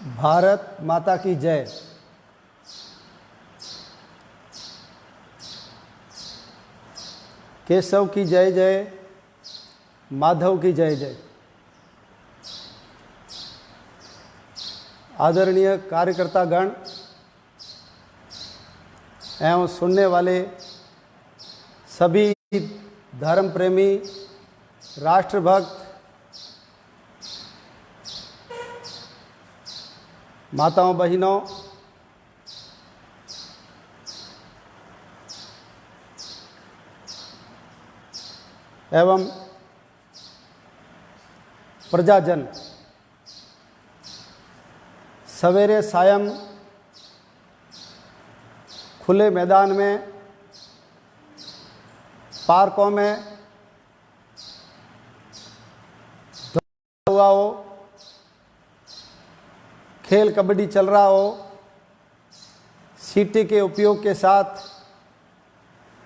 भारत माता की जय। केशव की जय जय, माधव की जय जय। आदरणीय कार्यकर्तागण एवं सुनने वाले सभी धर्म प्रेमी, राष्ट्रभक्त, माताओं बहनों, एवं प्रजाजन, सवेरे सायं खुले मैदान में, पार्कों में हुआ हो, खेल कबड्डी चल रहा हो, सीटी के उपयोग के साथ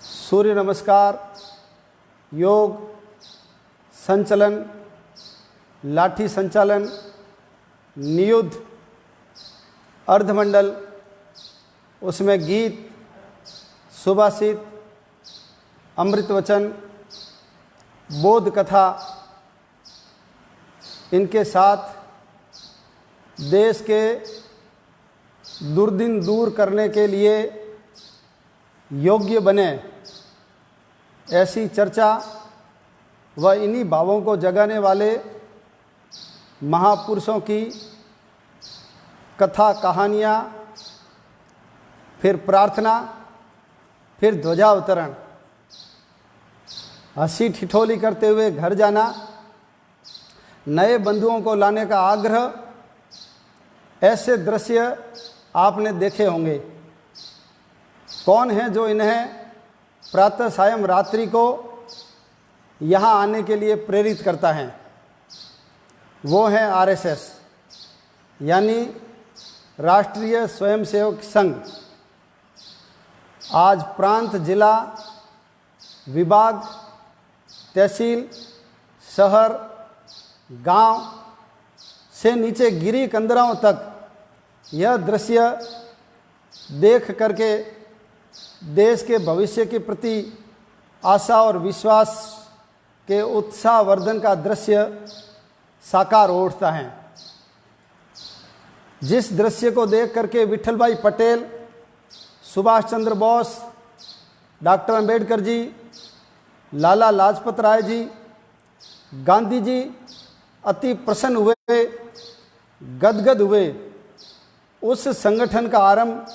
सूर्य नमस्कार, योग, संचलन, लाठी संचालन, नियुद्ध, अर्धमंडल, उसमें गीत, सुभाषित, अमृत वचन, बोध कथा, इनके साथ देश के दुर्दिन दूर करने के लिए योग्य बने, ऐसी चर्चा व इन्हीं भावों को जगाने वाले महापुरुषों की कथा कहानियाँ, फिर प्रार्थना, फिर ध्वजावतरण, हंसी ठिठोली करते हुए घर जाना, नए बंधुओं को लाने का आग्रह, ऐसे दृश्य आपने देखे होंगे। कौन है जो इन्हें प्रातः सायं रात्रि को यहाँ आने के लिए प्रेरित करता है? वो है आरएसएस, यानी राष्ट्रीय स्वयंसेवक संघ। आज प्रांत, जिला, विभाग, तहसील, शहर, गांव से नीचे गिरी कंदराओं तक यह दृश्य देख करके देश के भविष्य के प्रति आशा और विश्वास के उत्साहवर्धन का दृश्य साकार हो उठता है। जिस दृश्य को देख करके विठल भाई पटेल, सुभाष चंद्र बोस, डॉक्टर अंबेडकर जी, लाला लाजपत राय जी, गांधी जी अति प्रसन्न हुए, गदगद हुए। उस संगठन का आरंभ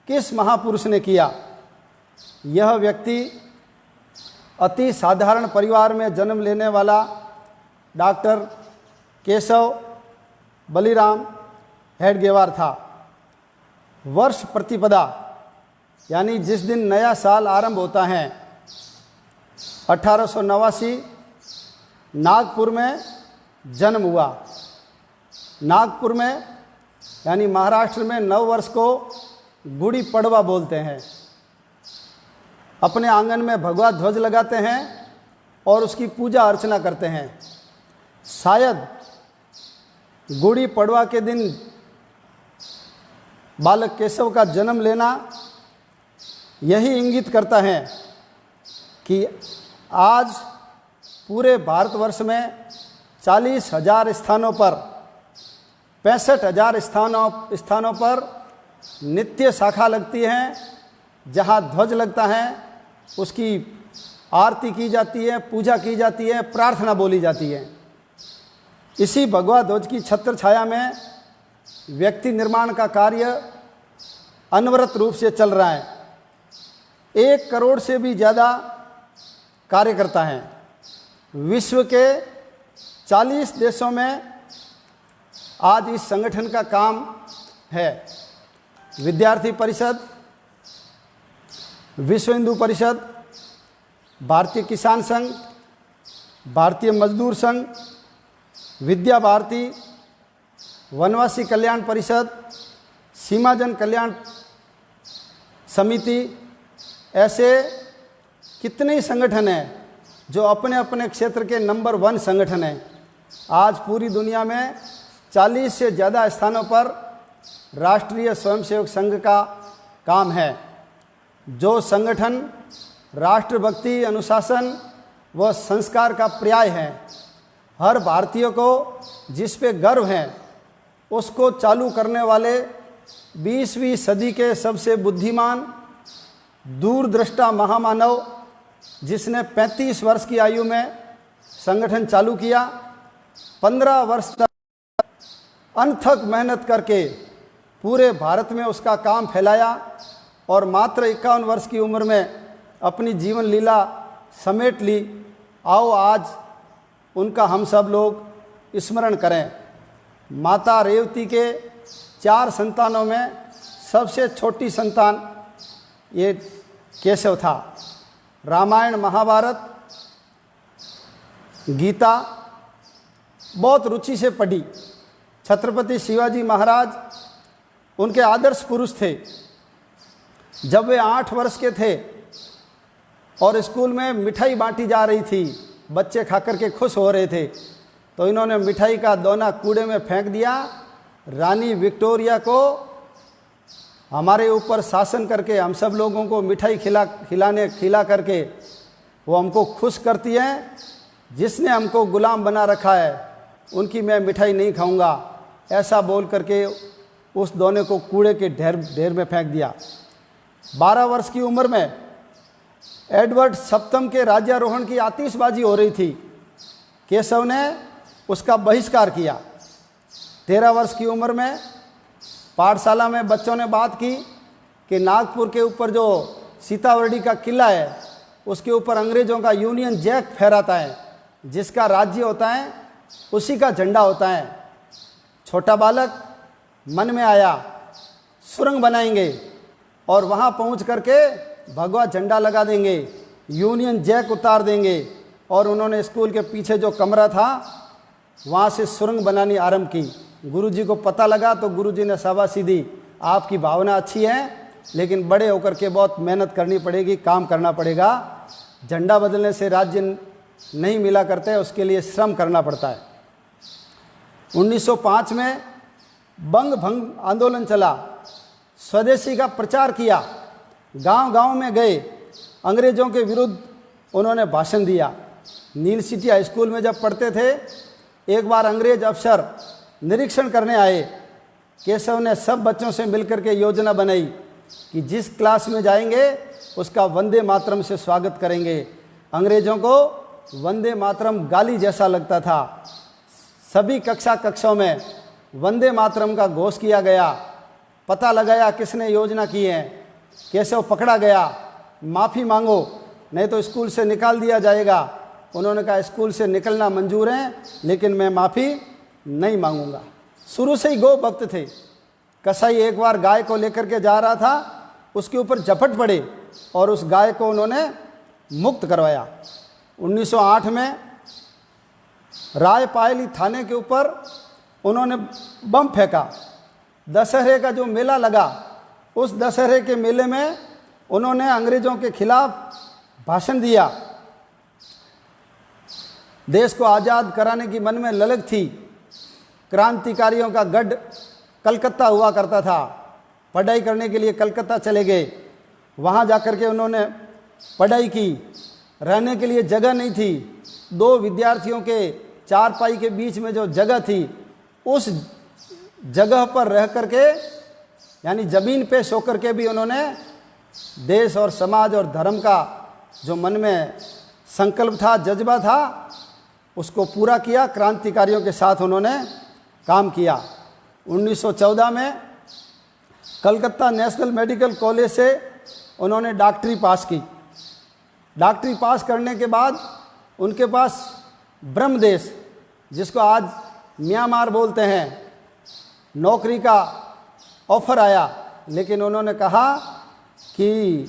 किस महापुरुष ने किया? यह व्यक्ति अति साधारण परिवार में जन्म लेने वाला डॉक्टर केशव बलिराम हेडगेवार था। वर्ष प्रतिपदा यानी जिस दिन नया साल आरंभ होता है, 1889 नागपुर में जन्म हुआ। नागपुर में यानी महाराष्ट्र में नव वर्ष को गुड़ी पड़वा बोलते हैं। अपने आंगन में भगवा ध्वज लगाते हैं और उसकी पूजा अर्चना करते हैं। शायद गुड़ी पड़वा के दिन बालक केशव का जन्म लेना यही इंगित करता है कि आज पूरे भारतवर्ष में 40,000 स्थानों पर, 65,000 स्थानों पर नित्य शाखा लगती है, जहाँ ध्वज लगता है, उसकी आरती की जाती है, पूजा की जाती है, प्रार्थना बोली जाती है। इसी भगवा ध्वज की छत्र छाया में व्यक्ति निर्माण का कार्य अनवरत रूप से चल रहा है। 1 करोड़ से भी ज़्यादा कार्यकर्ता हैं। विश्व के 40 देशों में आज इस संगठन का काम है। विद्यार्थी परिषद, विश्व हिंदू परिषद, भारतीय किसान संघ, भारतीय मजदूर संघ, विद्या भारती, वनवासी कल्याण परिषद, सीमाजन कल्याण समिति, ऐसे कितने ही संगठन हैं जो अपने अपने क्षेत्र के नंबर 1 संगठन हैं। आज पूरी दुनिया में 40 से ज़्यादा स्थानों पर राष्ट्रीय स्वयंसेवक संघ का काम है, जो संगठन राष्ट्रभक्ति, अनुशासन व संस्कार का पर्याय है। हर भारतीय को जिस पे गर्व है उसको चालू करने वाले 20वीं सदी के सबसे बुद्धिमान, दूरदृष्टा महामानव, जिसने 35 वर्ष की आयु में संगठन चालू किया, 15 वर्ष तक अनथक मेहनत करके पूरे भारत में उसका काम फैलाया और मात्र 51 वर्ष की उम्र में अपनी जीवन लीला समेट ली। आओ आज उनका हम सब लोग स्मरण करें। माता रेवती के 4 संतानों में सबसे छोटी संतान ये केशव था। रामायण, महाभारत, गीता बहुत रुचि से पढ़ी। छत्रपति शिवाजी महाराज उनके आदर्श पुरुष थे। जब वे 8 वर्ष के थे और स्कूल में मिठाई बांटी जा रही थी, बच्चे खाकर के खुश हो रहे थे, तो इन्होंने मिठाई का दोना कूड़े में फेंक दिया। रानी विक्टोरिया को हमारे ऊपर शासन करके, हम सब लोगों को मिठाई खिला करके वो हमको खुश करती हैं। जिसने हमको गुलाम बना रखा है उनकी मैं मिठाई नहीं खाऊंगा, ऐसा बोल करके उस दोने को कूड़े के ढेर में फेंक दिया। 12 वर्ष की उम्र में एडवर्ड सप्तम के राज्यारोहण की आतिशबाजी हो रही थी। केशव ने उसका बहिष्कार किया। 13 वर्ष की उम्र में पाठशाला में बच्चों ने बात की कि नागपुर के ऊपर जो सीतावर्डी का किला है उसके ऊपर अंग्रेज़ों का यूनियन जैक फहराता है, जिसका राज्य होता है उसी का झंडा होता है। छोटा बालक मन में आया, सुरंग बनाएंगे और वहाँ पहुँच करके भगवा झंडा लगा देंगे, यूनियन जैक उतार देंगे। और उन्होंने स्कूल के पीछे जो कमरा था वहाँ से सुरंग बनानी आरंभ की। गुरुजी को पता लगा तो गुरुजी ने शाबाशी दी, आपकी भावना अच्छी है लेकिन बड़े होकर के बहुत मेहनत करनी पड़ेगी, काम करना पड़ेगा। झंडा बदलने से राज्य नहीं मिला करते, उसके लिए श्रम करना पड़ता है। 1905 में बंग भंग आंदोलन चला, स्वदेशी का प्रचार किया, गांव-गांव में गए, अंग्रेज़ों के विरुद्ध उन्होंने भाषण दिया। नील सिटी हाई स्कूल में जब पढ़ते थे, एक बार अंग्रेज अफसर निरीक्षण करने आए। केशव ने सब बच्चों से मिलकर के योजना बनाई कि जिस क्लास में जाएंगे उसका वंदे मातरम से स्वागत करेंगे। अंग्रेज़ों को वंदे मातरम गाली जैसा लगता था। सभी कक्षाओं में वंदे मातरम का घोष किया गया। पता लगाया किसने योजना की है। केशव पकड़ा गया, माफ़ी मांगो नहीं तो स्कूल से निकाल दिया जाएगा। उन्होंने कहा स्कूल से निकलना मंजूर है लेकिन मैं माफ़ी नहीं मांगूंगा। शुरू से ही गो भक्त थे। कसाई एक बार गाय को लेकर के जा रहा था, उसके ऊपर झपट पड़े और उस गाय को उन्होंने मुक्त करवाया। 1908 में रायपायली थाने के ऊपर उन्होंने बम फेंका। दशहरे का जो मेला लगा, उस दशहरे के मेले में उन्होंने अंग्रेज़ों के खिलाफ भाषण दिया। देश को आज़ाद कराने की मन में ललक थी। क्रांतिकारियों का गढ़ कलकत्ता हुआ करता था। पढ़ाई करने के लिए कलकत्ता चले गए। वहाँ जाकर के उन्होंने पढ़ाई की। रहने के लिए जगह नहीं थी। 2 विद्यार्थियों के चारपाई के बीच में जो जगह थी, उस जगह पर रह करके यानी ज़मीन पे सो कर के भी उन्होंने देश और समाज और धर्म का जो मन में संकल्प था, जज्बा था, उसको पूरा किया। क्रांतिकारियों के साथ उन्होंने काम किया। 1914 में कलकत्ता नेशनल मेडिकल कॉलेज से उन्होंने डॉक्टरी पास की। डॉक्टरी पास करने के बाद उनके पास ब्रह्मदेश, जिसको आज म्यांमार बोलते हैं, नौकरी का ऑफर आया। लेकिन उन्होंने कहा कि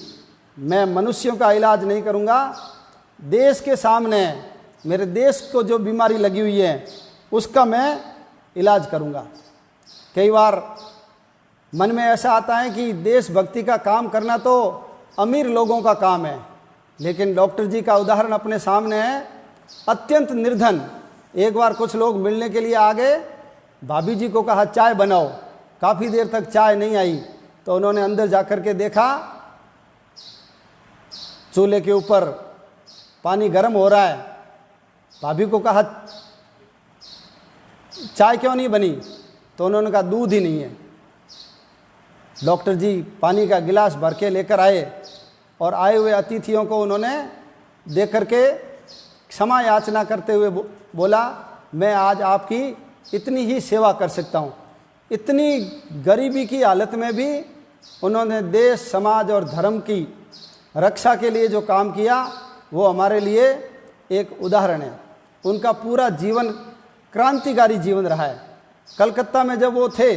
मैं मनुष्यों का इलाज नहीं करूंगा, देश के सामने मेरे देश को जो बीमारी लगी हुई है उसका मैं इलाज करूंगा। कई बार मन में ऐसा आता है कि देशभक्ति का काम करना तो अमीर लोगों का काम है, लेकिन डॉक्टर जी का उदाहरण अपने सामने है। अत्यंत निर्धन, एक बार कुछ लोग मिलने के लिए आ गए भाभी जी को कहा चाय बनाओ। काफ़ी देर तक चाय नहीं आई तो उन्होंने अंदर जाकर के देखा चूल्हे के ऊपर पानी गर्म हो रहा है। भाभी को कहा चाय क्यों नहीं बनी, तो उन्होंने कहा दूध ही नहीं है। डॉक्टर जी पानी का गिलास भर के लेकर आए और आए हुए अतिथियों को उन्होंने देख करके क्षमा याचना करते हुए बोला, मैं आज आपकी इतनी ही सेवा कर सकता हूँ। इतनी गरीबी की हालत में भी उन्होंने देश, समाज और धर्म की रक्षा के लिए जो काम किया वो हमारे लिए एक उदाहरण है। उनका पूरा जीवन क्रांतिकारी जीवन रहा है। कलकत्ता में जब वो थे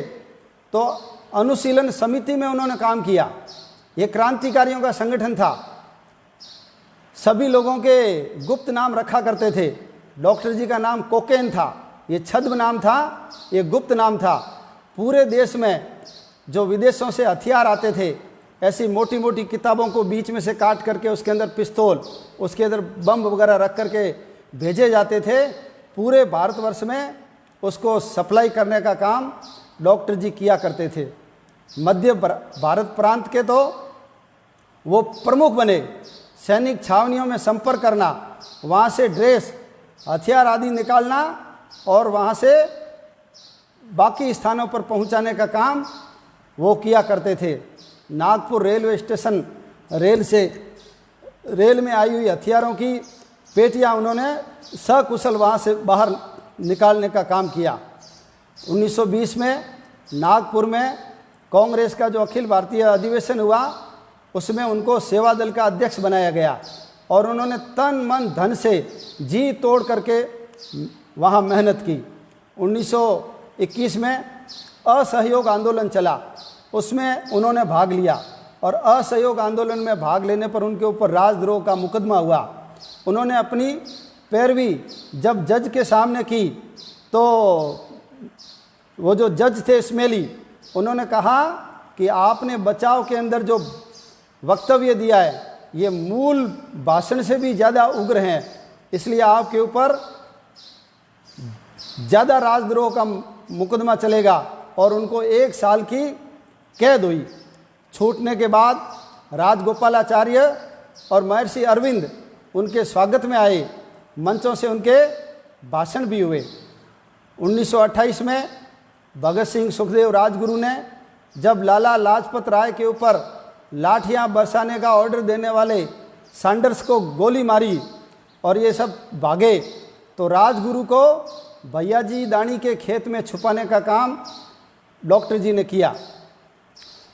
तो अनुशीलन समिति में उन्होंने काम किया। ये क्रांतिकारियों का संगठन था। सभी लोगों के गुप्त नाम रखा करते थे। डॉक्टर जी का नाम कोकेन था, ये छद्म नाम था, ये गुप्त नाम था। पूरे देश में जो विदेशों से हथियार आते थे, ऐसी मोटी मोटी किताबों को बीच में से काट करके उसके अंदर पिस्तौल, उसके अंदर बम वगैरह रख करके भेजे जाते थे। पूरे भारतवर्ष में उसको सप्लाई करने का काम डॉक्टर जी किया करते थे। मध्य भारत प्रांत के तो वो प्रमुख बने। सैनिक छावनियों में संपर्क करना, वहाँ से ड्रेस, हथियार आदि निकालना और वहाँ से बाकी स्थानों पर पहुँचाने का काम वो किया करते थे। नागपुर रेलवे स्टेशन रेल में आई हुई हथियारों की पेटियां उन्होंने सकुशल वहाँ से बाहर निकालने का काम किया। 1920 में नागपुर में कांग्रेस का जो अखिल भारतीय अधिवेशन हुआ उसमें उनको सेवा दल का अध्यक्ष बनाया गया और उन्होंने तन मन धन से जी तोड़ करके वहाँ मेहनत की। 1921 में असहयोग आंदोलन चला, उसमें उन्होंने भाग लिया और असहयोग आंदोलन में भाग लेने पर उनके ऊपर राजद्रोह का मुकदमा हुआ। उन्होंने अपनी पैरवी जब जज के सामने की तो वो जो जज थे स्मेली, उन्होंने कहा कि आपने बचाव के अंदर जो वक्तव्य दिया है ये मूल भाषण से भी ज़्यादा उग्र हैं, इसलिए आपके ऊपर ज़्यादा राजद्रोह का मुकदमा चलेगा और उनको 1 साल की कैद हुई। छूटने के बाद राजगोपालाचार्य और महर्षि अरविंद उनके स्वागत में आए, मंचों से उनके भाषण भी हुए। 1928 में भगत सिंह सुखदेव राजगुरु ने जब लाला लाजपत राय के ऊपर लाठियां बरसाने का ऑर्डर देने वाले सैंडर्स को गोली मारी और ये सब भागे, तो राजगुरु को भैया जी दानी के खेत में छुपाने का काम डॉक्टर जी ने किया।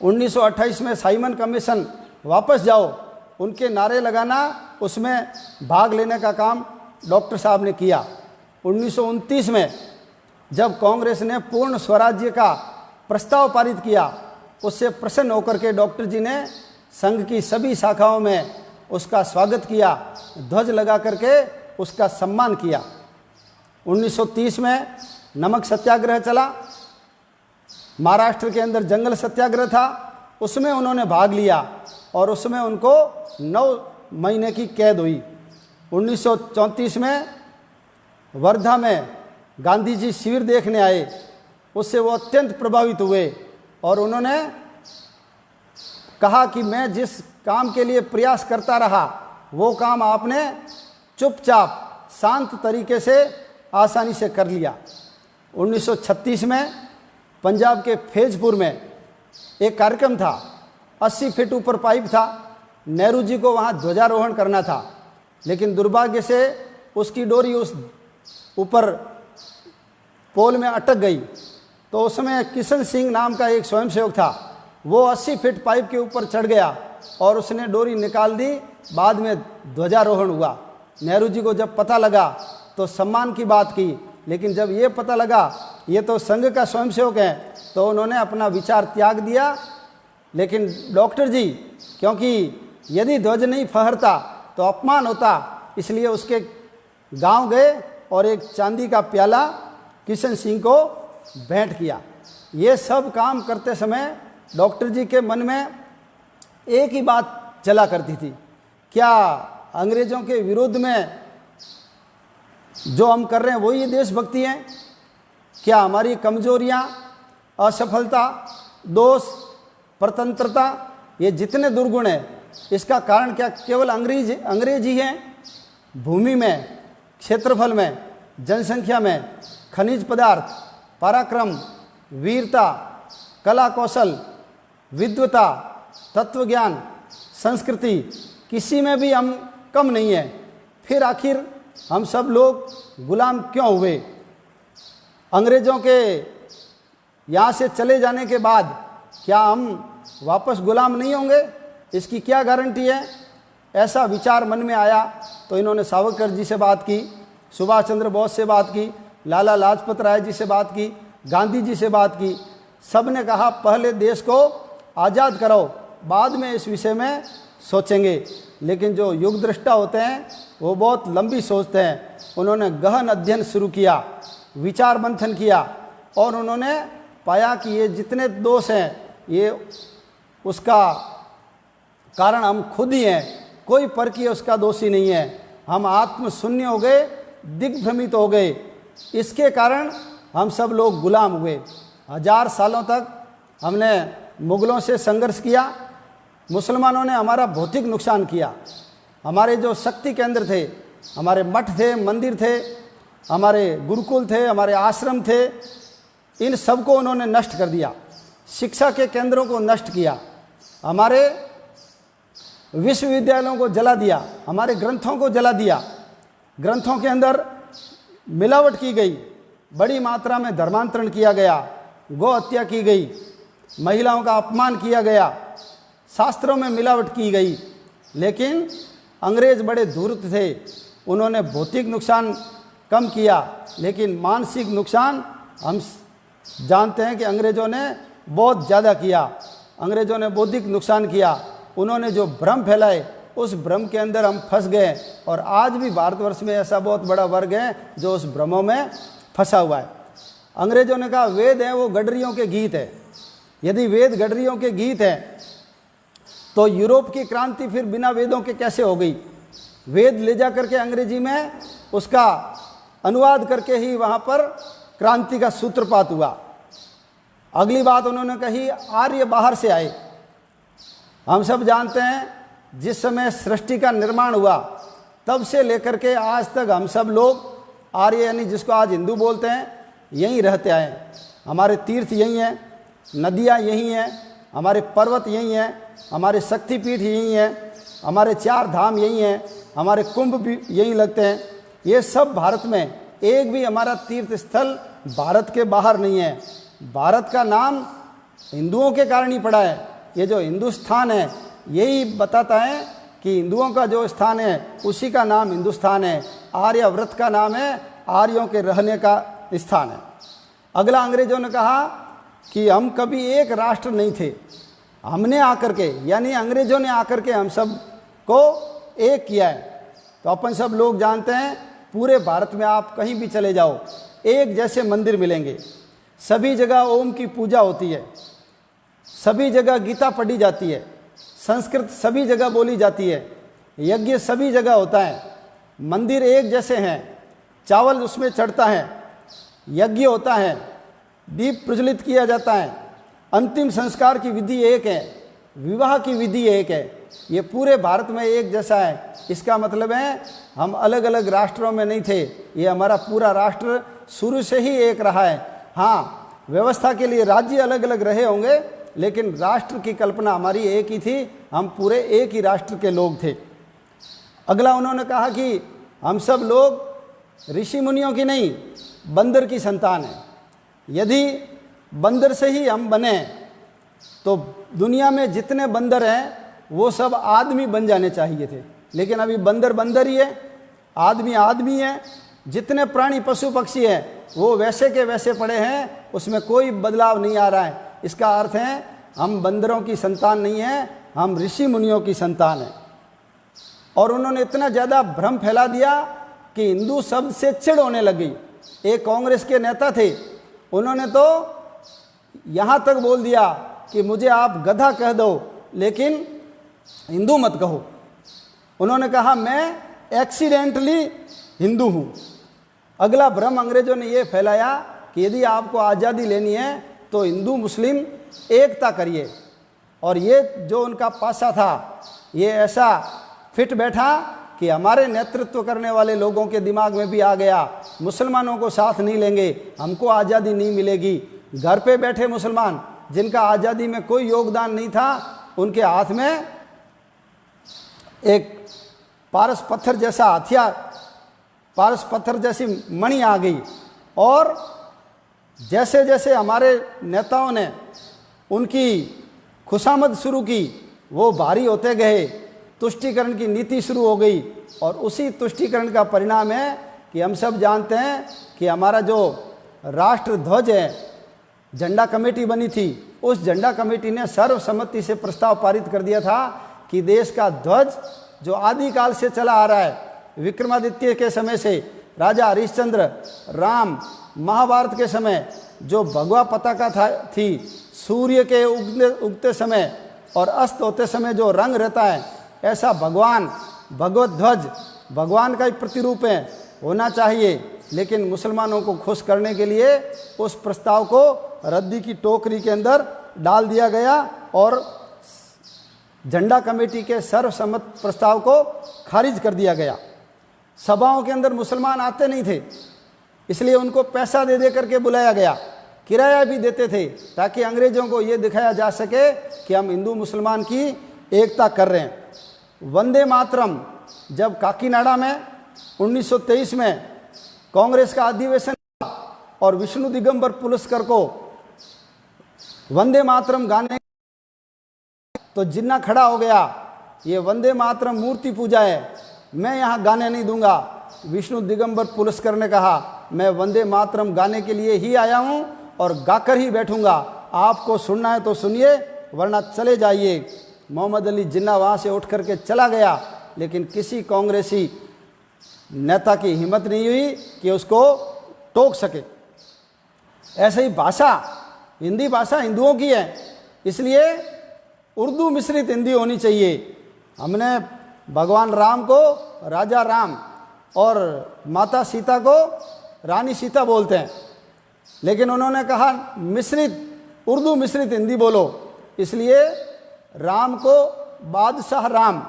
1928 में साइमन कमीशन वापस जाओ, उनके नारे लगाना, उसमें भाग लेने का काम डॉक्टर साहब ने किया। 1929 में जब कांग्रेस ने पूर्ण स्वराज्य का प्रस्ताव पारित किया, उससे प्रसन्न होकर के डॉक्टर जी ने संघ की सभी शाखाओं में उसका स्वागत किया, ध्वज लगा करके उसका सम्मान किया। 1930 में नमक सत्याग्रह चला, महाराष्ट्र के अंदर जंगल सत्याग्रह था, उसमें उन्होंने भाग लिया और उसमें उनको 9 महीने की कैद हुई। 1934 में वर्धा में गांधी जी शिविर देखने आए, उससे वो अत्यंत प्रभावित हुए और उन्होंने कहा कि मैं जिस काम के लिए प्रयास करता रहा वो काम आपने चुपचाप शांत तरीके से आसानी से कर लिया। 1936 में पंजाब के फैजपुर में एक कार्यक्रम था, 80 फीट ऊपर पाइप था, नेहरू जी को वहाँ ध्वजारोहण करना था, लेकिन दुर्भाग्य से उसकी डोरी उस ऊपर पोल में अटक गई। तो उसमें किशन सिंह नाम का एक स्वयंसेवक था, वो 80 फीट पाइप के ऊपर चढ़ गया और उसने डोरी निकाल दी। बाद में ध्वजारोहण हुआ। नेहरू जी को जब पता लगा तो सम्मान की बात की, लेकिन जब ये पता लगा ये तो संघ का स्वयंसेवक है तो उन्होंने अपना विचार त्याग दिया। लेकिन डॉक्टर जी, क्योंकि यदि ध्वज नहीं फहरता तो अपमान होता, इसलिए उसके गांव गए और एक चांदी का प्याला किशन सिंह को भेंट किया। ये सब काम करते समय डॉक्टर जी के मन में एक ही बात चला करती थी, क्या अंग्रेजों के विरुद्ध में जो हम कर रहे हैं वही देशभक्ति है? क्या हमारी कमजोरियां, असफलता, दोष, परतंत्रता, ये जितने दुर्गुण हैं, इसका कारण क्या केवल अंग्रेज ही हैं? भूमि में, क्षेत्रफल में, जनसंख्या में, खनिज पदार्थ, पराक्रम, वीरता, कला कौशल, विद्वता, तत्वज्ञान, संस्कृति, किसी में भी हम कम नहीं है। फिर आखिर हम सब लोग गुलाम क्यों हुए? अंग्रेजों के यहाँ से चले जाने के बाद क्या हम वापस गुलाम नहीं होंगे? इसकी क्या गारंटी है? ऐसा विचार मन में आया तो इन्होंने सावरकर जी से बात की, सुभाष चंद्र बोस से बात की, लाला लाजपत राय जी से बात की, गांधी जी से बात की। सब ने कहा पहले देश को आज़ाद करो, बाद में इस विषय में सोचेंगे। लेकिन जो युग दृष्टा होते हैं वो बहुत लंबी सोचते हैं। उन्होंने गहन अध्ययन शुरू किया, विचार मंथन किया और उन्होंने पाया कि ये जितने दोष हैं ये उसका कारण हम खुद ही हैं, कोई परकीय उसका दोषी नहीं है। हम आत्मशून्य हो गए, दिग्भ्रमित हो गए, इसके कारण हम सब लोग गुलाम हुए। 1000 सालों तक हमने मुगलों से संघर्ष किया, मुसलमानों ने हमारा भौतिक नुकसान किया। हमारे जो शक्ति केंद्र थे, हमारे मठ थे, मंदिर थे, हमारे गुरुकुल थे, हमारे आश्रम थे, इन सबको उन्होंने नष्ट कर दिया। शिक्षा के केंद्रों को नष्ट किया, हमारे विश्वविद्यालयों को जला दिया, हमारे ग्रंथों को जला दिया। ग्रंथों के अंदर मिलावट की गई, बड़ी मात्रा में धर्मांतरण किया गया, गौ हत्या की गई, महिलाओं का अपमान किया गया, शास्त्रों में मिलावट की गई। लेकिन अंग्रेज बड़े धूर्त थे, उन्होंने भौतिक नुकसान कम किया, लेकिन मानसिक नुकसान हम जानते हैं कि अंग्रेज़ों ने बहुत ज़्यादा किया। अंग्रेज़ों ने बौद्धिक नुकसान किया, उन्होंने जो भ्रम फैलाए उस भ्रम के अंदर हम फंस गए। और आज भी भारतवर्ष में ऐसा बहुत बड़ा वर्ग है जो उस भ्रमों में फंसा हुआ है। अंग्रेज़ों ने कहा वेद है वो गडरियों के गीत है। यदि वेद गडरियों के गीत हैं तो यूरोप की क्रांति फिर बिना वेदों के कैसे हो गई? वेद ले जा करके अंग्रेजी में उसका अनुवाद करके ही वहाँ पर क्रांति का सूत्रपात हुआ। अगली बात उन्होंने कही आर्य बाहर से आए। हम सब जानते हैं जिस समय सृष्टि का निर्माण हुआ तब से लेकर के आज तक हम सब लोग आर्य यानी जिसको आज हिंदू बोलते हैं यहीं रहते आए। हमारे तीर्थ यहीं हैं, नदियाँ यहीं हैं, हमारे पर्वत यहीं हैं, हमारे शक्तिपीठ यहीं हैं, हमारे 4 धाम यहीं हैं, हमारे कुंभ भी यहीं लगते हैं। ये सब भारत में, एक भी हमारा तीर्थ स्थल भारत के बाहर नहीं है। भारत का नाम हिंदुओं के कारण ही पड़ा है। ये जो हिंदुस्तान है यही बताता है कि हिंदुओं का जो स्थान है उसी का नाम हिंदुस्तान है। आर्यावर्त का नाम है आर्यों के रहने का स्थान है। अगला अंग्रेजों ने कहा कि हम कभी एक राष्ट्र नहीं थे, हमने आकर के यानी अंग्रेजों ने आकर के हम सब को एक किया है। तो अपन सब लोग जानते हैं पूरे भारत में आप कहीं भी चले जाओ एक जैसे मंदिर मिलेंगे, सभी जगह ओम की पूजा होती है, सभी जगह गीता पढ़ी जाती है, संस्कृत सभी जगह बोली जाती है, यज्ञ सभी जगह होता है, मंदिर एक जैसे हैं, चावल उसमें चढ़ता है, यज्ञ होता है, दीप प्रज्वलित किया जाता है, अंतिम संस्कार की विधि एक है, विवाह की विधि एक है। ये पूरे भारत में एक जैसा है। इसका मतलब है हम अलग अलग राष्ट्रों में नहीं थे, ये हमारा पूरा राष्ट्र शुरू से ही एक रहा है। हाँ, व्यवस्था के लिए राज्य अलग अलग रहे होंगे लेकिन राष्ट्र की कल्पना हमारी एक ही थी, हम पूरे एक ही राष्ट्र के लोग थे। अगला उन्होंने कहा कि हम सब लोग ऋषि मुनियों की नहीं बंदर की संतान है। यदि बंदर से ही हम बने तो दुनिया में जितने बंदर हैं वो सब आदमी बन जाने चाहिए थे, लेकिन अभी बंदर बंदर ही है, आदमी आदमी है। जितने प्राणी पशु पक्षी हैं वो वैसे के वैसे पड़े हैं, उसमें कोई बदलाव नहीं आ रहा है। इसका अर्थ है हम बंदरों की संतान नहीं हैं, हम ऋषि मुनियों की संतान हैं। और उन्होंने इतना ज़्यादा भ्रम फैला दिया कि हिंदू शब्द से चिढ़ होने लग गई। एक कांग्रेस के नेता थे, उन्होंने तो यहाँ तक बोल दिया कि मुझे आप गधा कह दो लेकिन हिंदू मत कहो। उन्होंने कहा मैं एक्सीडेंटली हिंदू हूँ। अगला भ्रम अंग्रेजों ने ये फैलाया कि कि यदि आपको आज़ादी लेनी है तो हिंदू मुस्लिम एकता करिए। और ये जो उनका पासा था ये ऐसा फिट बैठा कि हमारे नेतृत्व करने वाले लोगों के दिमाग में भी आ गया, मुसलमानों को साथ नहीं लेंगे, हमको आज़ादी नहीं मिलेगी। घर पे बैठे मुसलमान जिनका आज़ादी में कोई योगदान नहीं था, उनके हाथ में एक पारस पत्थर जैसा हथियार, पारस पत्थर जैसी मणि आ गई। और जैसे जैसे हमारे नेताओं ने उनकी खुशामद शुरू की, वो भारी होते गए, तुष्टीकरण की नीति शुरू हो गई। और उसी तुष्टीकरण का परिणाम है कि हम सब जानते हैं कि हमारा जो राष्ट्र ध्वज है, झंडा कमेटी बनी थी, उस झंडा कमेटी ने सर्वसम्मति से प्रस्ताव पारित कर दिया था कि देश का ध्वज जो आदिकाल से चला आ रहा है, विक्रमादित्य के समय से, राजा हरिश्चंद्र, राम, महाभारत के समय जो भगवा पताका थी, सूर्य के उगते समय और अस्त होते समय जो रंग रहता है, ऐसा भगवान भगवत ध्वज भगवान का ही प्रतिरूप है, होना चाहिए। लेकिन मुसलमानों को खुश करने के लिए उस प्रस्ताव को रद्दी की टोकरी के अंदर डाल दिया गया और झंडा कमेटी के सर्वसम्मत प्रस्ताव को खारिज कर दिया गया। सभाओं के अंदर मुसलमान आते नहीं थे, इसलिए उनको पैसा दे दे करके बुलाया गया, किराया भी देते थे, ताकि अंग्रेजों को ये दिखाया जा सके कि हम हिंदू मुसलमान की एकता कर रहे हैं। वंदे मातरम जब काकीनाडा में 1923 में कांग्रेस का अधिवेशन और विष्णु दिगंबर पुलस्कर को वंदे मातरम गाने तो जिन्ना खड़ा हो गया, ये वंदे मातरम मूर्ति पूजा है, मैं यहाँ गाने नहीं दूंगा। विष्णु दिगंबर पुलस्कर ने कहा, मैं वंदे मातरम गाने के लिए ही आया हूँ और गाकर ही बैठूंगा, आपको सुनना है तो सुनिए वरना चले जाइए। मोहम्मद अली जिन्ना वहाँ से उठ करके चला गया, लेकिन किसी कांग्रेसी नेता की हिम्मत नहीं हुई कि उसको टोक सके। ऐसे ही भाषा, हिंदी भाषा हिंदुओं की है, इसलिए उर्दू मिश्रित हिंदी होनी चाहिए। हमने भगवान राम को राजा राम और माता सीता को रानी सीता बोलते हैं, लेकिन उन्होंने कहा मिश्रित, उर्दू मिश्रित हिंदी बोलो, इसलिए राम को बादशाह राम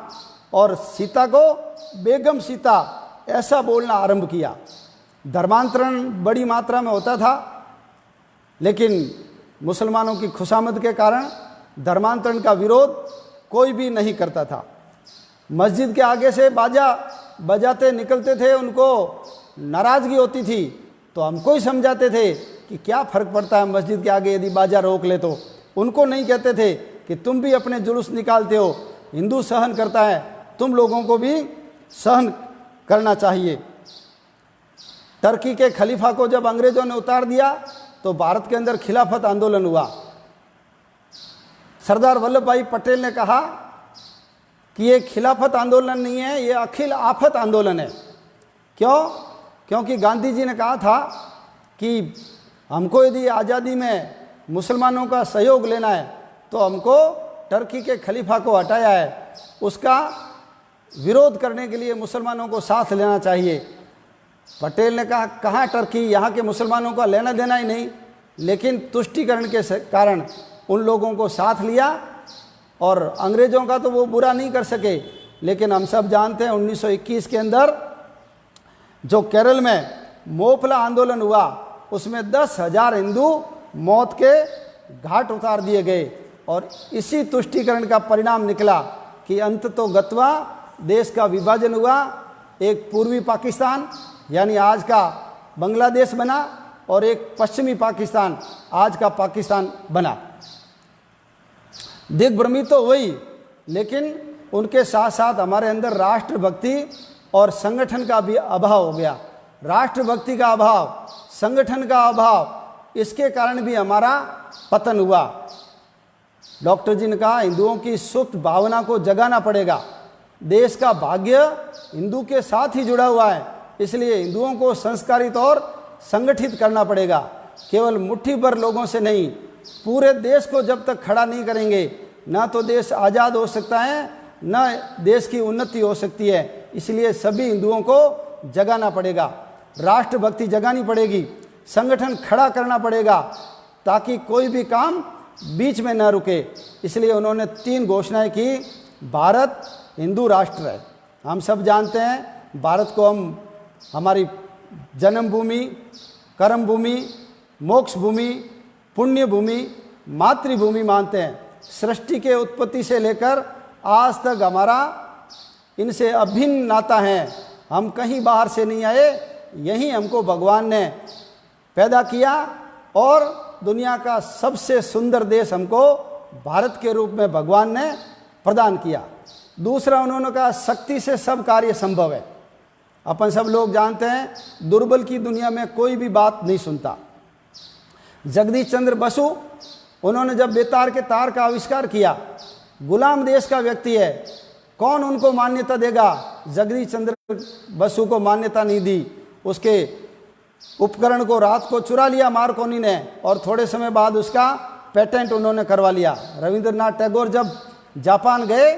और सीता को बेगम सीता ऐसा बोलना आरंभ किया। धर्मांतरण बड़ी मात्रा में होता था, लेकिन मुसलमानों की खुशामद के कारण धर्मांतरण का विरोध कोई भी नहीं करता था। मस्जिद के आगे से बाजा बजाते निकलते थे, उनको नाराज़गी होती थी, तो हमको ही समझाते थे कि क्या फ़र्क पड़ता है मस्जिद के आगे यदि बाजा रोक ले तो। उनको नहीं कहते थे कि तुम भी अपने जुलूस निकालते हो, हिंदू सहन करता है, तुम लोगों को भी सहन करना चाहिए। टर्की के खलीफा को जब अंग्रेजों ने उतार दिया तो भारत के अंदर खिलाफत आंदोलन हुआ। सरदार वल्लभ भाई पटेल ने कहा कि ये खिलाफत आंदोलन नहीं है, ये अखिल आफत आंदोलन है। क्यों? क्योंकि गांधी जी ने कहा था कि हमको यदि आज़ादी में मुसलमानों का सहयोग लेना है तो हमको टर्की के खलीफा को हटाया है, उसका विरोध करने के लिए मुसलमानों को साथ लेना चाहिए। पटेल ने कहा कहाँ टर्की, यहाँ के मुसलमानों का लेना देना ही नहीं, लेकिन तुष्टीकरण के कारण उन लोगों को साथ लिया और अंग्रेज़ों का तो वो बुरा नहीं कर सके। लेकिन हम सब जानते हैं 1921 के अंदर जो केरल में मोपला आंदोलन हुआ, उसमें 10,000 हिंदू मौत के घाट उतार दिए गए। और इसी तुष्टीकरण का परिणाम निकला कि अंततोगत्वा देश का विभाजन हुआ, एक पूर्वी पाकिस्तान यानी आज का बांग्लादेश बना और एक पश्चिमी पाकिस्तान आज का पाकिस्तान बना। दिग्भ्रमित तो हुई, लेकिन उनके साथ साथ हमारे अंदर राष्ट्रभक्ति और संगठन का भी अभाव हो गया। राष्ट्रभक्ति का अभाव, संगठन का अभाव, इसके कारण भी हमारा पतन हुआ। डॉक्टर जी ने कहा हिंदुओं की सुप्त भावना को जगाना पड़ेगा। देश का भाग्य हिंदू के साथ ही जुड़ा हुआ है, इसलिए हिंदुओं को संस्कारित और संगठित करना पड़ेगा। केवल मुट्ठी भर लोगों से नहीं, पूरे देश को जब तक खड़ा नहीं करेंगे, ना तो देश आज़ाद हो सकता है, ना देश की उन्नति हो सकती है। इसलिए सभी हिंदुओं को जगाना पड़ेगा, राष्ट्रभक्ति जगानी पड़ेगी, संगठन खड़ा करना पड़ेगा ताकि कोई भी काम बीच में न रुके। इसलिए उन्होंने 3 घोषणाएं की। भारत हिंदू राष्ट्र है, हम सब जानते हैं। भारत को हम हमारी जन्मभूमि, कर्म भूमि, मोक्ष भूमि, पुण्य भूमि, मातृभूमि मानते हैं। सृष्टि के उत्पत्ति से लेकर आज तक हमारा इनसे अभिन्न नाता है। हम कहीं बाहर से नहीं आए, यहीं हमको भगवान ने पैदा किया और दुनिया का सबसे सुंदर देश हमको भारत के रूप में भगवान ने प्रदान किया। दूसरा, उन्होंने कहा शक्ति से सब कार्य संभव है। अपन सब लोग जानते हैं दुर्बल की दुनिया में कोई भी बात नहीं सुनता। जगदीश चंद्र बसु, उन्होंने जब बेतार के तार का आविष्कार किया, गुलाम देश का व्यक्ति है, कौन उनको मान्यता देगा? जगदीश चंद्र बसु को मान्यता नहीं दी। उसके उपकरण को रात को चुरा लिया मार्कोनी ने और थोड़े समय बाद उसका पेटेंट उन्होंने करवा लिया। रविंद्रनाथ टैगोर जब जापान गए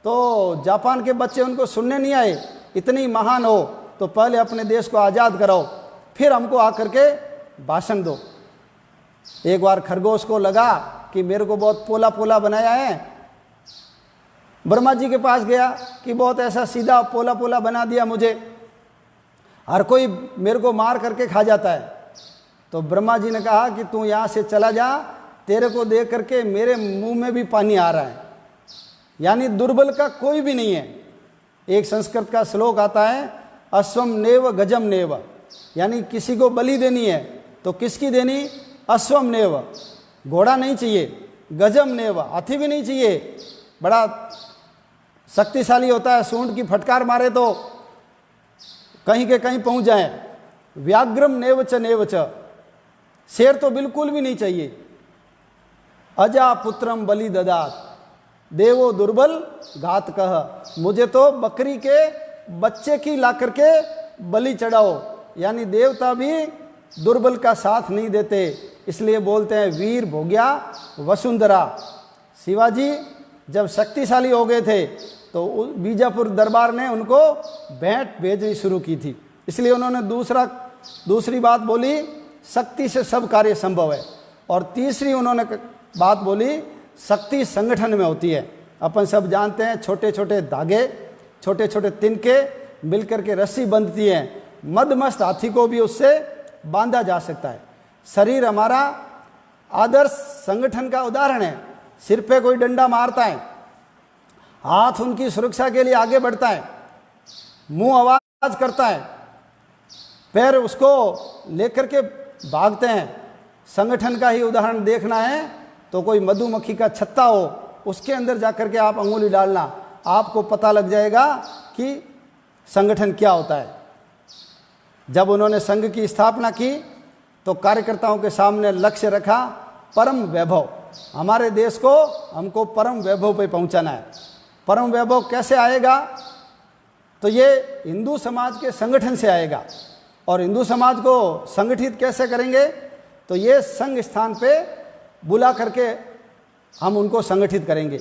तो जापान के बच्चे उनको सुनने नहीं आए, इतनी महान हो तो पहले अपने देश को आज़ाद कराओ, फिर हमको आकर के भाषण दो। एक बार खरगोश को लगा कि मेरे को बहुत पोला पोला बनाया है, ब्रह्मा जी के पास गया कि बहुत ऐसा सीधा पोला पोला बना दिया मुझे, हर कोई मेरे को मार करके खा जाता है। तो ब्रह्मा जी ने कहा कि तू यहाँ से चला जा, तेरे को देख करके मेरे मुंह में भी पानी आ रहा है। यानी दुर्बल का कोई भी नहीं है। एक संस्कृत का श्लोक आता है, अश्वम नेव गजम नेव, यानी किसी को बलि देनी है तो किसकी देनी? अश्वम नेव, घोड़ा नहीं चाहिए, गजम नेव, हाथी भी नहीं चाहिए, बड़ा शक्तिशाली होता है, सूंड की फटकार मारे तो कहीं के कहीं पहुंच जाए। व्याघ्रम नेवच नेवच, शेर तो बिल्कुल भी नहीं चाहिए। अजा पुत्रम बलि ददात, देवो दुर्बल घात कह, मुझे तो बकरी के बच्चे की ला करके बलि चढ़ाओ। यानी देवता भी दुर्बल का साथ नहीं देते, इसलिए बोलते हैं वीर भोग्या वसुंधरा। शिवाजी जब शक्तिशाली हो गए थे तो बीजापुर दरबार ने उनको भेंट भेजनी शुरू की थी। इसलिए उन्होंने दूसरी बात बोली, शक्ति से सब कार्य संभव है। और तीसरी उन्होंने बात बोली, शक्ति संगठन में होती है। अपन सब जानते हैं छोटे छोटे धागे, छोटे छोटे तिनके मिलकर के रस्सी बंधती है, मदमस्त हाथी को भी उससे बांधा जा सकता है। शरीर हमारा आदर्श संगठन का उदाहरण है। सिर पे कोई डंडा मारता है, हाथ उनकी सुरक्षा के लिए आगे बढ़ता है, मुंह आवाज करता है, पैर उसको लेकर के भागते हैं। संगठन का ही उदाहरण देखना है तो कोई मधुमक्खी का छत्ता हो, उसके अंदर जाकर के आप अंगुली डालना, आपको पता लग जाएगा कि संगठन क्या होता है। जब उन्होंने संघ की स्थापना की तो कार्यकर्ताओं के सामने लक्ष्य रखा, परम वैभव। हमारे देश को हमको परम वैभव पे पहुंचाना है। परम वैभव कैसे आएगा? तो ये हिंदू समाज के संगठन से आएगा। और हिंदू समाज को संगठित कैसे करेंगे? तो ये संघ स्थान पे बुला करके हम उनको संगठित करेंगे।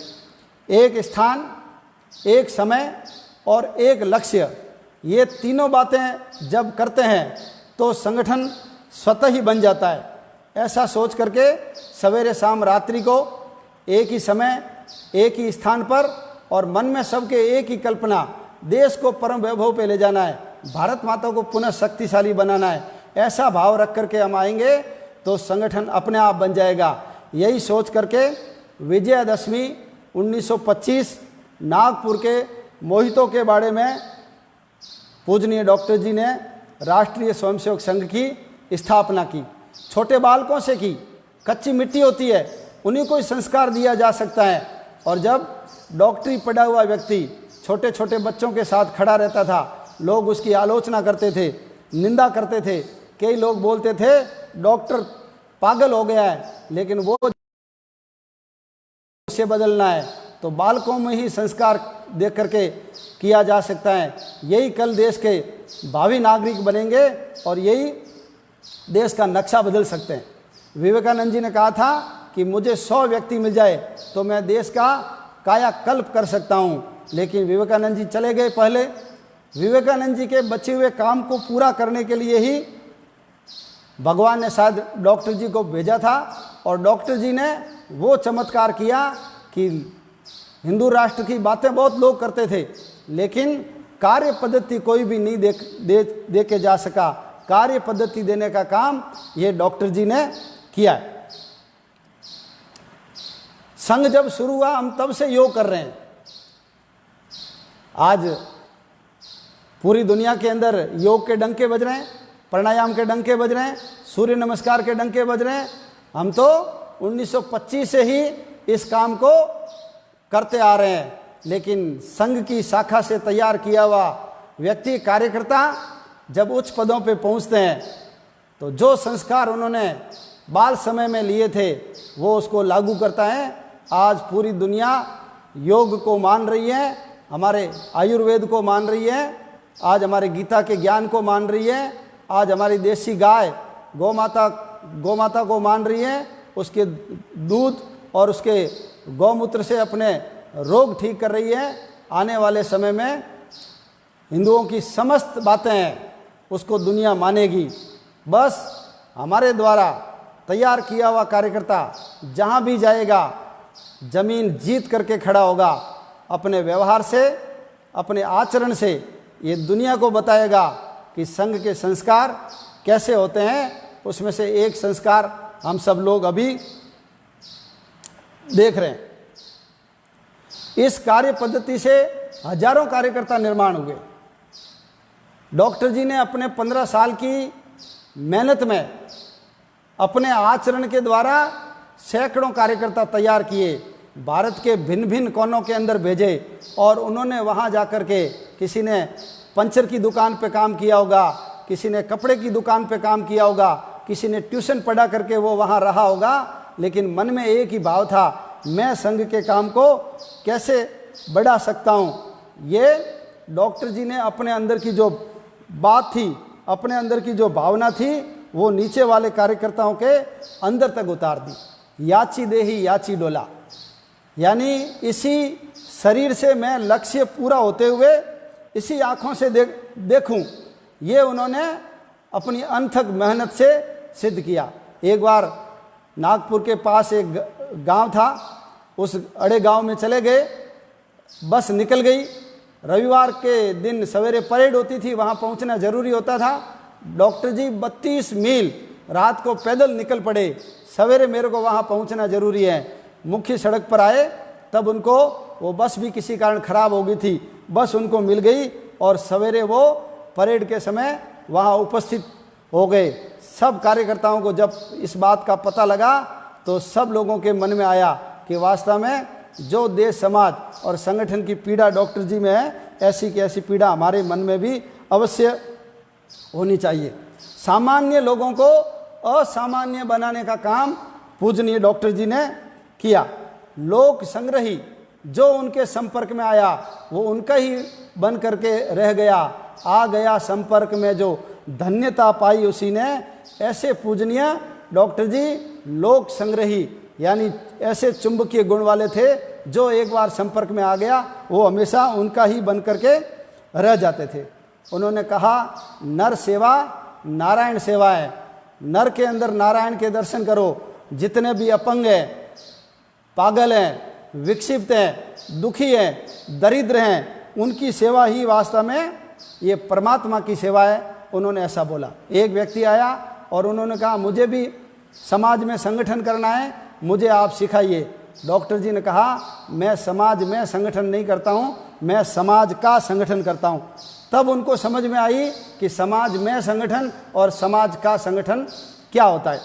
एक स्थान, एक समय और एक लक्ष्य, ये तीनों बातें जब करते हैं तो संगठन स्वतः ही बन जाता है। ऐसा सोच करके सवेरे शाम रात्रि को एक ही समय, एक ही स्थान पर और मन में सबके एक ही कल्पना, देश को परम वैभव पे ले जाना है, भारत माता को पुनः शक्तिशाली बनाना है। ऐसा भाव रख करके हम आएंगे तो संगठन अपने आप बन जाएगा। यही सोच करके विजयादशमी 1925 नागपुर के मोहितों के बाड़े में पूजनीय डॉक्टर जी ने राष्ट्रीय स्वयंसेवक संघ की स्थापना की। छोटे बालकों से की, कच्ची मिट्टी होती है, उन्हीं को संस्कार दिया जा सकता है। और जब डॉक्टरी पढ़ा हुआ व्यक्ति छोटे छोटे बच्चों के साथ खड़ा रहता था, लोग उसकी आलोचना करते थे, निंदा करते थे। कई लोग बोलते थे डॉक्टर पागल हो गया है, लेकिन वो उसे बदलना है तो बालकों में ही संस्कार दे करके किया जा सकता है। यही कल देश के भावी नागरिक बनेंगे और यही देश का नक्शा बदल सकते हैं। विवेकानंद जी ने कहा था कि मुझे 100 व्यक्ति मिल जाए तो मैं देश का कायाकल्प कर सकता हूँ। लेकिन विवेकानंद जी चले गए पहले। विवेकानंद जी के बचे हुए काम को पूरा करने के लिए ही भगवान ने शायद डॉक्टर जी को भेजा था और डॉक्टर जी ने वो चमत्कार किया कि हिंदू राष्ट्र की बातें बहुत लोग करते थे, लेकिन कार्य पद्धति कोई भी नहीं दे के जा सका। कार्य पद्धति देने का काम ये डॉक्टर जी ने किया है। संघ जब शुरू हुआ हम तब से योग कर रहे हैं। आज पूरी दुनिया के अंदर योग के डंके बज रहे हैं, प्राणायाम के डंके बज रहे हैं, सूर्य नमस्कार के डंके बज रहे हैं। हम तो 1925 से ही इस काम को करते आ रहे हैं, लेकिन संघ की शाखा से तैयार किया हुआ व्यक्ति, कार्यकर्ता जब उच्च पदों पे पहुंचते हैं तो जो संस्कार उन्होंने बाल समय में लिए थे वो उसको लागू करता है। आज पूरी दुनिया योग को मान रही है, हमारे आयुर्वेद को मान रही है, आज हमारे गीता के ज्ञान को मान रही है, आज हमारी देसी गाय गौमाता को मान रही है, उसके दूध और उसके गौमूत्र से अपने रोग ठीक कर रही है। आने वाले समय में हिंदुओं की समस्त बातें हैं उसको दुनिया मानेगी। बस हमारे द्वारा तैयार किया हुआ कार्यकर्ता जहाँ भी जाएगा जमीन जीत करके खड़ा होगा। अपने व्यवहार से, अपने आचरण से ये दुनिया को बताएगा कि संघ के संस्कार कैसे होते हैं। उसमें से एक संस्कार हम सब लोग अभी देख रहे हैं। इस कार्य पद्धति से हजारों कार्यकर्ता निर्माण हुए। डॉक्टर जी ने अपने 15 साल की मेहनत में अपने आचरण के द्वारा सैकड़ों कार्यकर्ता तैयार किए, भारत के भिन्न भिन्न कोनों के अंदर भेजे और उन्होंने वहाँ जाकर के, किसी ने पंचर की दुकान पे काम किया होगा, किसी ने कपड़े की दुकान पे काम किया होगा, किसी ने ट्यूशन पढ़ा करके वो वहाँ रहा होगा, लेकिन मन में एक ही भाव था, मैं संघ के काम को कैसे बढ़ा सकता हूँ। ये डॉक्टर जी ने अपने अंदर की जो बात थी, अपने अंदर की जो भावना थी, वो नीचे वाले कार्यकर्ताओं के अंदर तक उतार दी। याची देही याची डोला, यानी इसी शरीर से मैं लक्ष्य पूरा होते हुए इसी आँखों से देखूं, ये उन्होंने अपनी अनथक मेहनत से सिद्ध किया। एक बार नागपुर के पास एक गांव था, उस अड़े गांव में चले गए, बस निकल गई। रविवार के दिन सवेरे परेड होती थी, वहां पहुंचना जरूरी होता था। डॉक्टर जी 32 मील रात को पैदल निकल पड़े, सवेरे मेरे को वहां पहुंचना जरूरी है। मुख्य सड़क पर आए तब उनको वो बस भी किसी कारण खराब हो गई थी, बस उनको मिल गई और सवेरे वो परेड के समय वहां उपस्थित हो गए। सब कार्यकर्ताओं को जब इस बात का पता लगा तो सब लोगों के मन में आया कि वास्तव में जो देश समाज और संगठन की पीड़ा डॉक्टर जी में है, ऐसी की ऐसी पीड़ा हमारे मन में भी अवश्य होनी चाहिए। सामान्य लोगों को असामान्य बनाने का काम पूजनीय डॉक्टर जी ने किया। लोक संग्रही जो उनके संपर्क में आया वो उनका ही बन करके रह गया, आ गया संपर्क में जो धन्यता पाई उसी ने। ऐसे पूजनीय डॉक्टर जी लोक संग्रही, यानी ऐसे चुंबकीय गुण वाले थे, जो एक बार संपर्क में आ गया वो हमेशा उनका ही बन करके रह जाते थे। उन्होंने कहा, नर सेवा नारायण सेवा है। नर के अंदर नारायण के दर्शन करो। जितने भी अपंग हैं, पागल हैं, विक्षिप्त हैं, दुखी हैं, दरिद्र हैं, उनकी सेवा ही वास्तव में ये परमात्मा की सेवा है। उन्होंने ऐसा बोला। एक व्यक्ति आया और उन्होंने कहा, मुझे भी समाज में संगठन करना है, मुझे आप सिखाइए। डॉक्टर जी ने कहा, मैं समाज में संगठन नहीं करता हूँ, मैं समाज का संगठन करता हूँ। तब उनको समझ में आई कि समाज में संगठन और समाज का संगठन क्या होता है।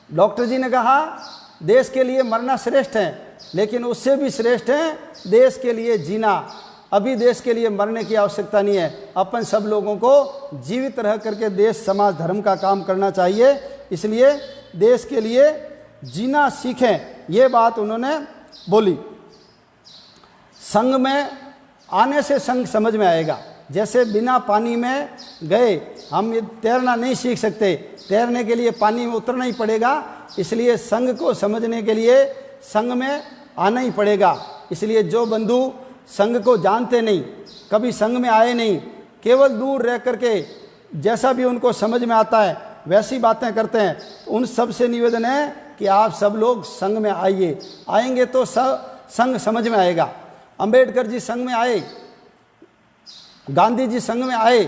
डॉक्टर जी ने कहा, देश के लिए मरना श्रेष्ठ है, लेकिन उससे भी श्रेष्ठ है देश के लिए जीना। अभी देश के लिए मरने की आवश्यकता नहीं है, अपन सब लोगों को जीवित रह करके देश समाज धर्म का काम करना चाहिए। इसलिए देश के लिए जीना सीखें, ये बात उन्होंने बोली। संघ में आने से संघ समझ में आएगा। जैसे बिना पानी में गए हम ये तैरना नहीं सीख सकते, तैरने के लिए पानी में उतरना ही पड़ेगा। इसलिए संघ को समझने के लिए संघ में आना ही पड़ेगा। इसलिए जो बंधु संघ को जानते नहीं, कभी संघ में आए नहीं, केवल दूर रह करके जैसा भी उनको समझ में आता है वैसी बातें करते हैं। तो उन सब से निवेदन है कि आप सब लोग संघ में आइए, आएंगे तो संघ समझ में आएगा। अंबेडकर जी संघ में आए, गांधी जी संघ में आए,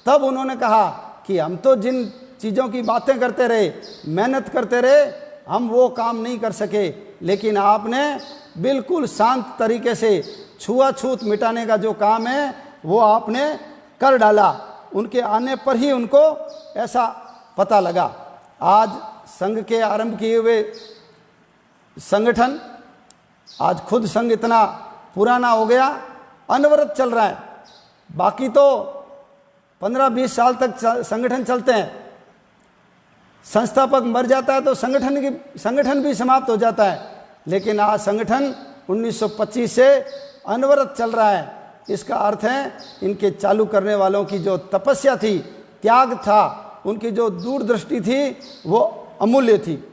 तब उन्होंने कहा कि हम तो जिन चीज़ों की बातें करते रहे, मेहनत करते रहे, हम वो काम नहीं कर सके, लेकिन आपने बिल्कुल शांत तरीके से छुआछूत मिटाने का जो काम है वो आपने कर डाला। उनके आने पर ही उनको ऐसा पता लगा। आज संघ के आरंभ किए हुए संगठन, आज खुद संघ इतना पुराना हो गया, अनवरत चल रहा है। बाकी तो 15-20 साल तक संगठन चलते हैं, संस्थापक मर जाता है तो संगठन भी समाप्त हो जाता है, लेकिन आज संगठन 1925 से अनवरत चल रहा है। इसका अर्थ है इनके चालू करने वालों की जो तपस्या थी, त्याग था, उनकी जो दूरदृष्टि थी वो अमूल्य थी।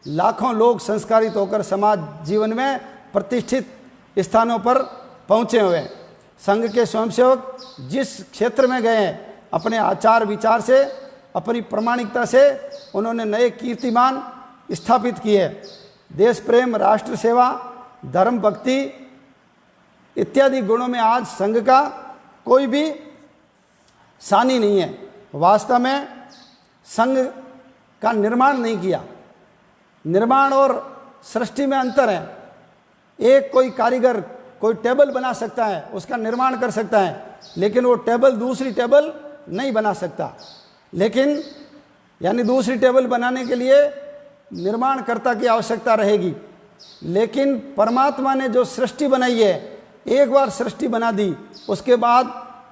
लाखों लोग संस्कारित होकर समाज जीवन में प्रतिष्ठित स्थानों पर पहुँचे हुए हैं। संघ के स्वयंसेवक जिस क्षेत्र में गए हैं, अपने आचार विचार से, अपनी प्रामाणिकता से उन्होंने नए कीर्तिमान स्थापित किए। देश प्रेम, राष्ट्र सेवा, धर्म भक्ति इत्यादि गुणों में आज संघ का कोई भी सानी नहीं है। वास्तव में संघ का निर्माण नहीं किया। निर्माण और सृष्टि में अंतर है। एक कोई कारीगर कोई टेबल बना सकता है, उसका निर्माण कर सकता है, लेकिन वो टेबल दूसरी टेबल नहीं बना सकता। लेकिन यानी दूसरी टेबल बनाने के लिए निर्माणकर्ता की आवश्यकता रहेगी। लेकिन परमात्मा ने जो सृष्टि बनाई है, एक बार सृष्टि बना दी, उसके बाद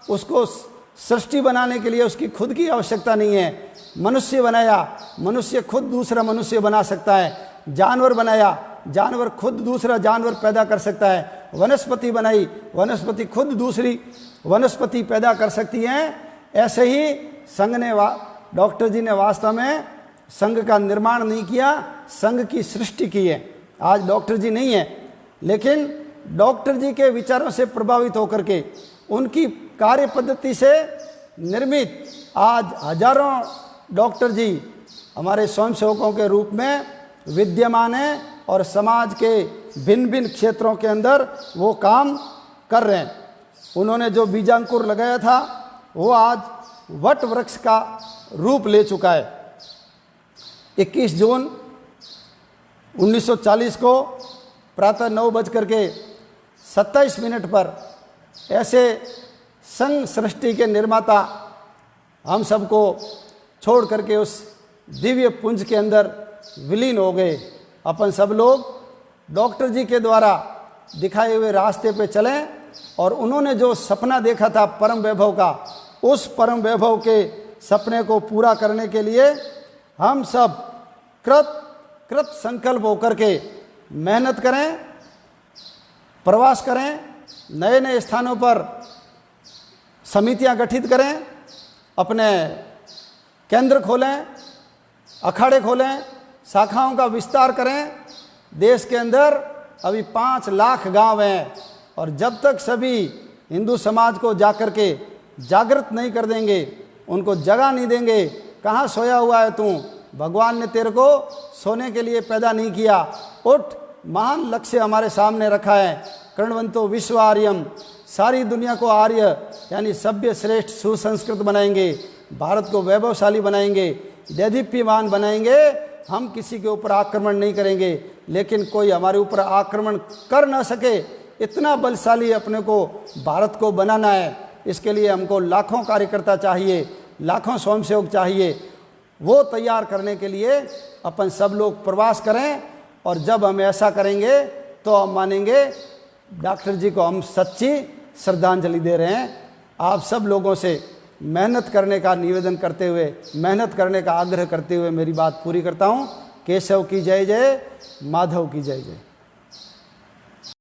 उसको सृष्टि बनाने के लिए उसकी खुद की आवश्यकता नहीं है। मनुष्य बनाया, मनुष्य खुद दूसरा मनुष्य बना सकता है। जानवर बनाया, जानवर खुद दूसरा जानवर पैदा कर सकता है। वनस्पति बनाई, वनस्पति खुद दूसरी वनस्पति पैदा कर सकती हैं। ऐसे ही संघ ने डॉक्टर जी ने वास्तव में संघ का निर्माण नहीं किया, संघ की सृष्टि की है। आज डॉक्टर जी नहीं है, लेकिन डॉक्टर जी के विचारों से प्रभावित होकर के, उनकी कार्य पद्धति से निर्मित आज हजारों डॉक्टर जी हमारे स्वयंसेवकों के रूप में विद्यमान हैं और समाज के भिन्न भिन्न क्षेत्रों के अंदर वो काम कर रहे हैं। उन्होंने जो बीजांकुर लगाया था वो आज वट वृक्ष का रूप ले चुका है। 21 जून 1940 को प्रातः 9:27 पर ऐसे संघ सृष्टि के निर्माता हम सबको छोड़ करके उस दिव्य पुंज के अंदर विलीन हो गए। अपन सब लोग डॉक्टर जी के द्वारा दिखाए हुए रास्ते पे चलें और उन्होंने जो सपना देखा था परम वैभव का, उस परम वैभव के सपने को पूरा करने के लिए हम सब कृत संकल्प होकर के मेहनत करें, प्रवास करें, नए नए स्थानों पर समितियां गठित करें, अपने केंद्र खोलें, अखाड़े खोलें, शाखाओं का विस्तार करें। देश के अंदर अभी 5 लाख गांव हैं और जब तक सभी हिंदू समाज को जाकर के जागृत नहीं कर देंगे, उनको जगह नहीं देंगे, कहाँ सोया हुआ है तू, भगवान ने तेरे को सोने के लिए पैदा नहीं किया, उठ, महान लक्ष्य हमारे सामने रखा है। कर्णवंतो विश्व आर्यम, सारी दुनिया को आर्य यानी सभ्य श्रेष्ठ सुसंस्कृत बनाएंगे, भारत को वैभवशाली बनाएंगे, दैदीप्यमान बनाएंगे। हम किसी के ऊपर आक्रमण नहीं करेंगे, लेकिन कोई हमारे ऊपर आक्रमण कर ना सके, इतना बलशाली अपने को भारत को बनाना है। इसके लिए हमको लाखों कार्यकर्ता चाहिए, लाखों स्वयंसेवक चाहिए। वो तैयार करने के लिए अपन सब लोग प्रवास करें और जब हम ऐसा करेंगे तो हम मानेंगे डॉक्टर जी को हम सच्ची श्रद्धांजलि दे रहे हैं। आप सब लोगों से मेहनत करने का निवेदन करते हुए, मेहनत करने का आग्रह करते हुए मेरी बात पूरी करता हूँ। केशव की जय जय, माधव की जय जय।